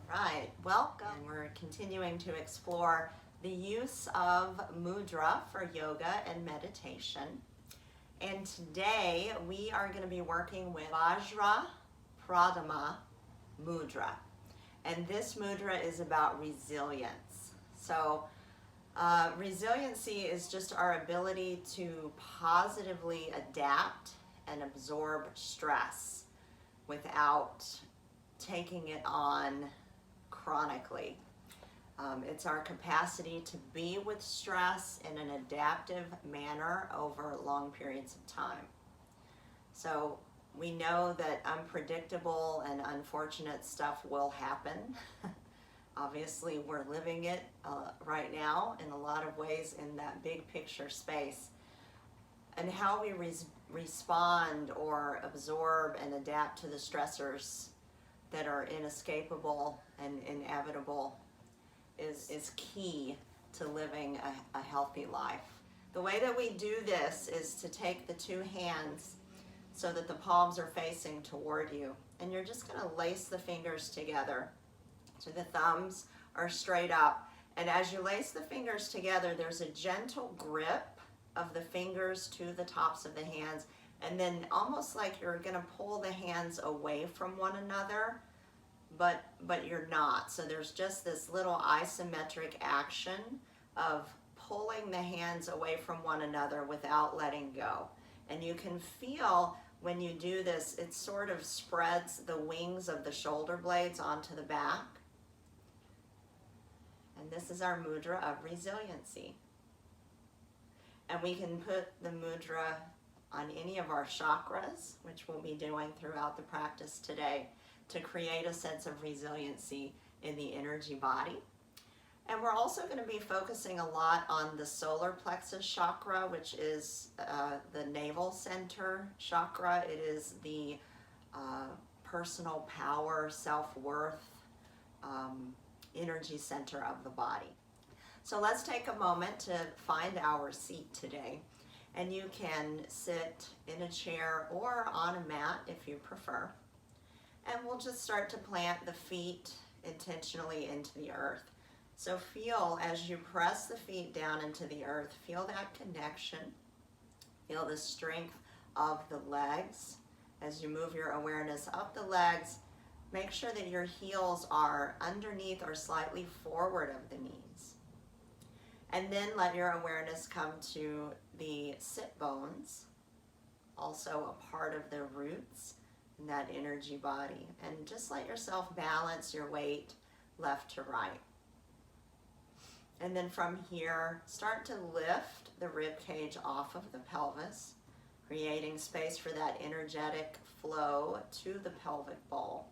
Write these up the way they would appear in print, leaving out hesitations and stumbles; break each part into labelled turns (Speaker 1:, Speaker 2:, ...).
Speaker 1: Right, welcome. And we're continuing to explore the use of mudra for yoga and meditation. And today we are going to be working with Vajrapradama mudra. And this mudra is about resilience. So resiliency is just our ability to positively adapt and absorb stress without taking it on chronically. It's our capacity to be with stress in an adaptive manner over long periods of time. So we know that unpredictable and unfortunate stuff will happen. Obviously, we're living it right now in a lot of ways in that big picture space. And how we respond or absorb and adapt to the stressors that are inescapable and inevitable is key to living a healthy life. The way that we do this is to take the two hands so that the palms are facing toward you, and you're just going to lace the fingers together so the thumbs are straight up. And as you lace the fingers together, there's a gentle grip of the fingers to the tops of the hands, and then almost like you're going to pull the hands away from one another, but you're not. So there's just this little isometric action of pulling the hands away from one another without letting go. And you can feel when you do this, it sort of spreads the wings of the shoulder blades onto the back. And this is our mudra of resiliency. And we can put the mudra on any of our chakras, which we'll be doing throughout the practice today, to create a sense of resiliency in the energy body. And we're also going to be focusing a lot on the solar plexus chakra, which is the navel center chakra. It is the personal power, self-worth, energy center of the body. So let's take a moment to find our seat today. And you can sit in a chair or on a mat if you prefer. And we'll just start to plant the feet intentionally into the earth. So feel as you press the feet down into the earth, feel that connection. Feel the strength of the legs. As you move your awareness up the legs, make sure that your heels are underneath or slightly forward of the knees. And then let your awareness come to the sit bones, also a part of the roots in that energy body. And just let yourself balance your weight left to right. And then from here, start to lift the rib cage off of the pelvis, creating space for that energetic flow to the pelvic bowl.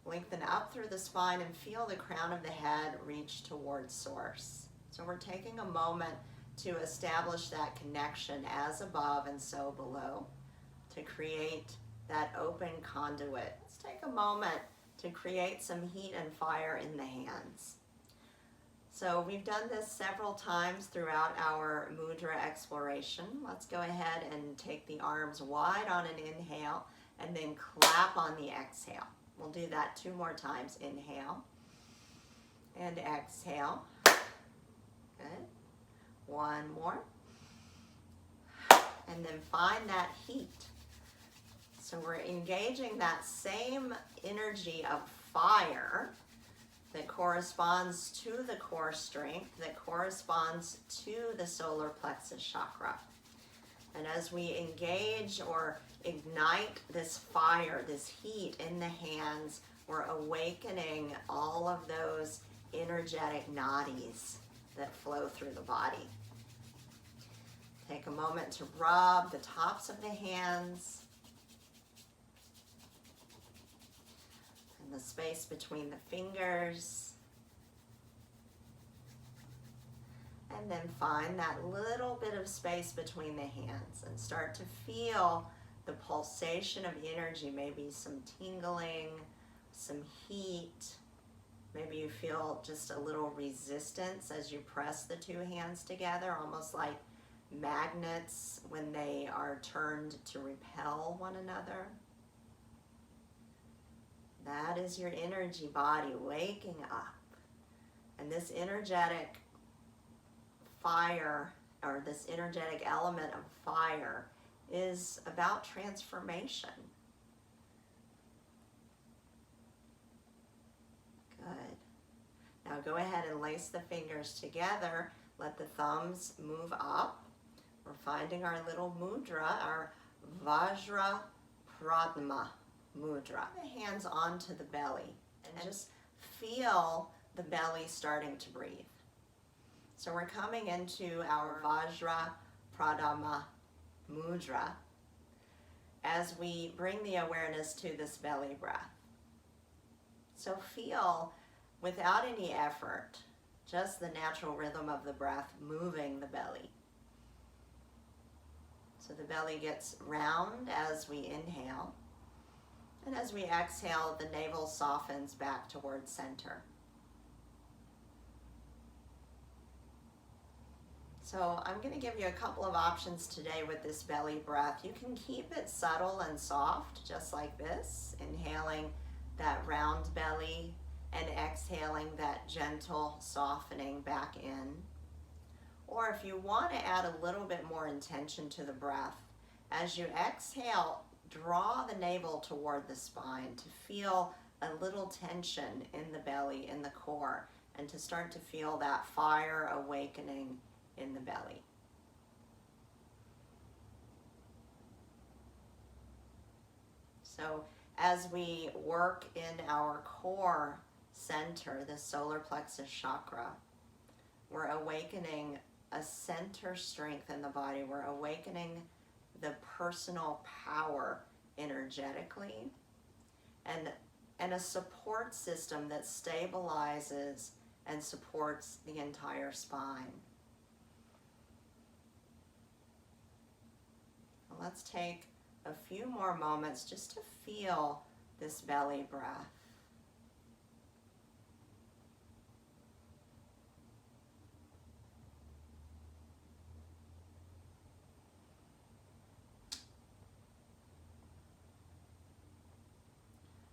Speaker 1: Lengthen up through the spine and feel the crown of the head reach towards source. So we're taking a moment to establish that connection as above and so below, to create that open conduit. Let's take a moment to create some heat and fire in the hands. So we've done this several times throughout our mudra exploration. Let's go ahead and take the arms wide on an inhale and then clap on the exhale. We'll do that 2 more times. Inhale and exhale. Good. 1 more. And then find that heat. So we're engaging that same energy of fire that corresponds to the core strength, that corresponds to the solar plexus chakra. And as we engage or ignite this fire, this heat in the hands, we're awakening all of those energetic nadis that flow through the body. Take a moment to rub the tops of the hands and the space between the fingers. And then find that little bit of space between the hands and start to feel the pulsation of energy, maybe some tingling, some heat. Maybe you feel just a little resistance as you press the 2 hands together, almost like magnets when they are turned to repel one another. That That is your energy body waking up. And this energetic fire, or this energetic element of fire, is about transformation. Good. Now go ahead and lace the fingers together. Let the thumbs move up. We're finding our little mudra, our Vajrapradama mudra. The hands onto the belly and just feel the belly starting to breathe. So we're coming into our Vajrapradama mudra as we bring the awareness to this belly breath. So feel, without any effort, just the natural rhythm of the breath moving the belly. So the belly gets round as we inhale, and as we exhale, the navel softens back towards center. So I'm going to give you a couple of options today with this belly breath. You can keep it subtle and soft, just like this, inhaling that round belly and exhaling that gentle softening back in. Or if you want to add a little bit more intention to the breath, as you exhale, draw the navel toward the spine to feel a little tension in the belly, in the core, and to start to feel that fire awakening in the belly. So as we work in our core center, the solar plexus chakra, we're awakening a center strength in the body. We're awakening the personal power energetically, and a support system that stabilizes and supports the entire spine. Let's take a few more moments just to feel this belly breath.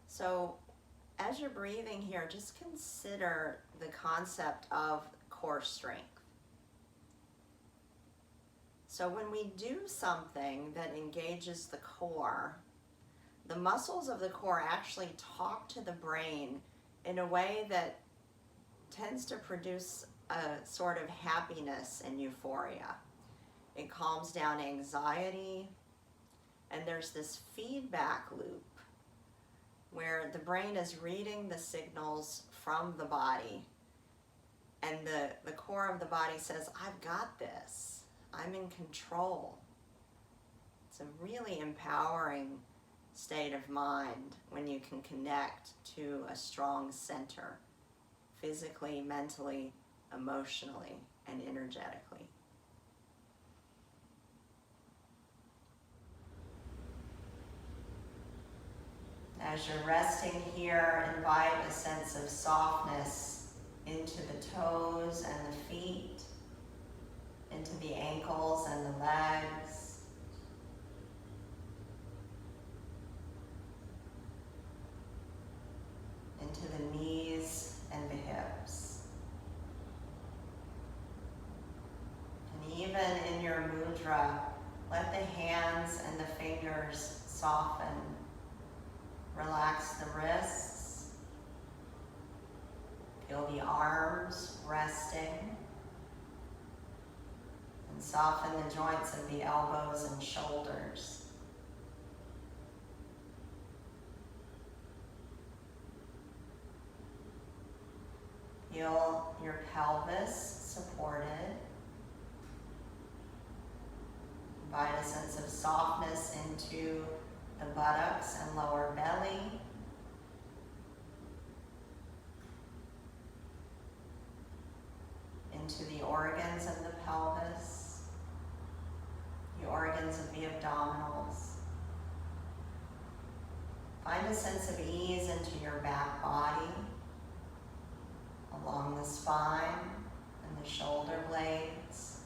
Speaker 1: So as you're breathing here, just consider the concept of core strength. So when we do something that engages the core, the muscles of the core actually talk to the brain in a way that tends to produce a sort of happiness and euphoria. It calms down anxiety, and there's this feedback loop where the brain is reading the signals from the body, and the core of the body says, I've got this. I'm in control. It's a really empowering state of mind when you can connect to a strong center, physically, mentally, emotionally, and energetically. As you're resting here, invite a sense of softness into the toes and the feet, into the ankles and the legs. Into the knees and the hips. And even in your mudra, let the hands and the fingers soften. Relax the wrists. Feel the arms resting. And soften the joints of the elbows and shoulders. Feel your pelvis supported. Invite a sense of softness into the buttocks and lower belly. Into the organs of the pelvis, the organs of the abdominals. Find a sense of ease into your back body, along the spine and the shoulder blades.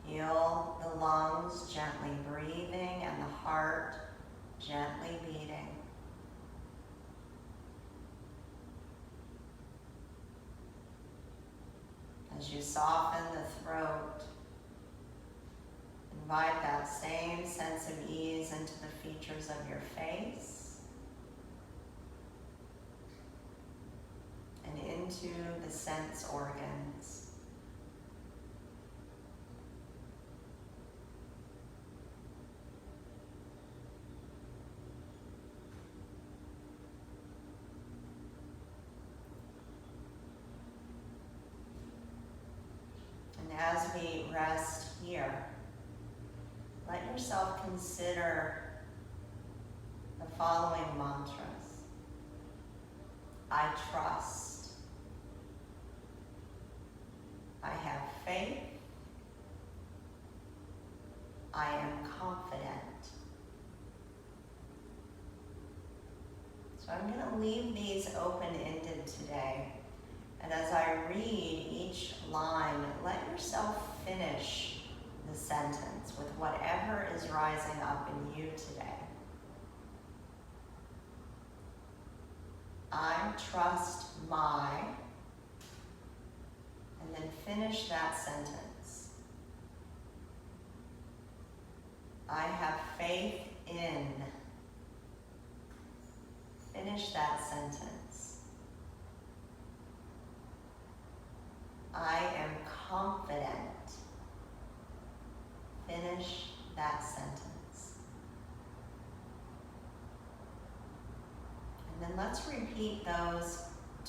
Speaker 1: Feel the lungs gently breathing and the heart gently beating. As you soften the throat, invite that same sense of ease into the features of your face and into the sense organs. And as we rest here, let yourself consider the following mantras. I trust. I have faith. I am confident. So I'm going to leave these open-ended today. And as I read each line, let yourself finish the sentence with whatever is rising up in you today. I trust my, and then finish that sentence. I have faith in. Finish that sentence. I am confident. Finish that sentence. And then let's repeat those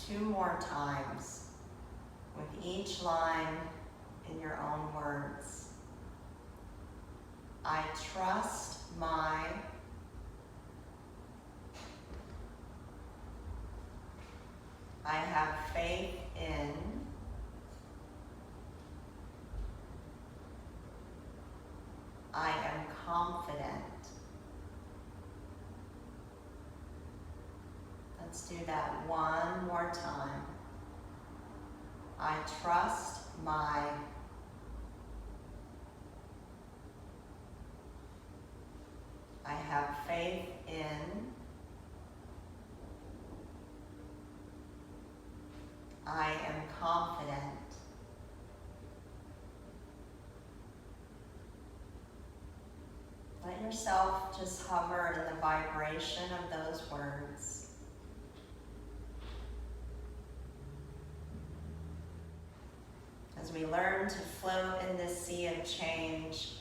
Speaker 1: 2 more times with each line in your own words. I trust my. I have faith in. I am confident. Let's do that one more time. I trust my. I have faith in. I am confident. Let yourself just hover in the vibration of those words. As we learn to float in this sea of change,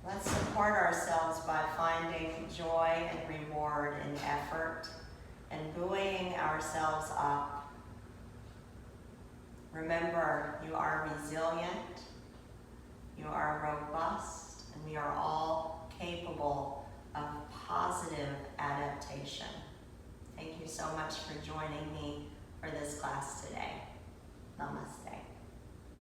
Speaker 1: let's support ourselves by finding joy and reward in effort and buoying ourselves up. Remember, you are resilient, you are robust, and we are all capable of positive adaptation. Thank you so much for joining me for this class today. Namaste.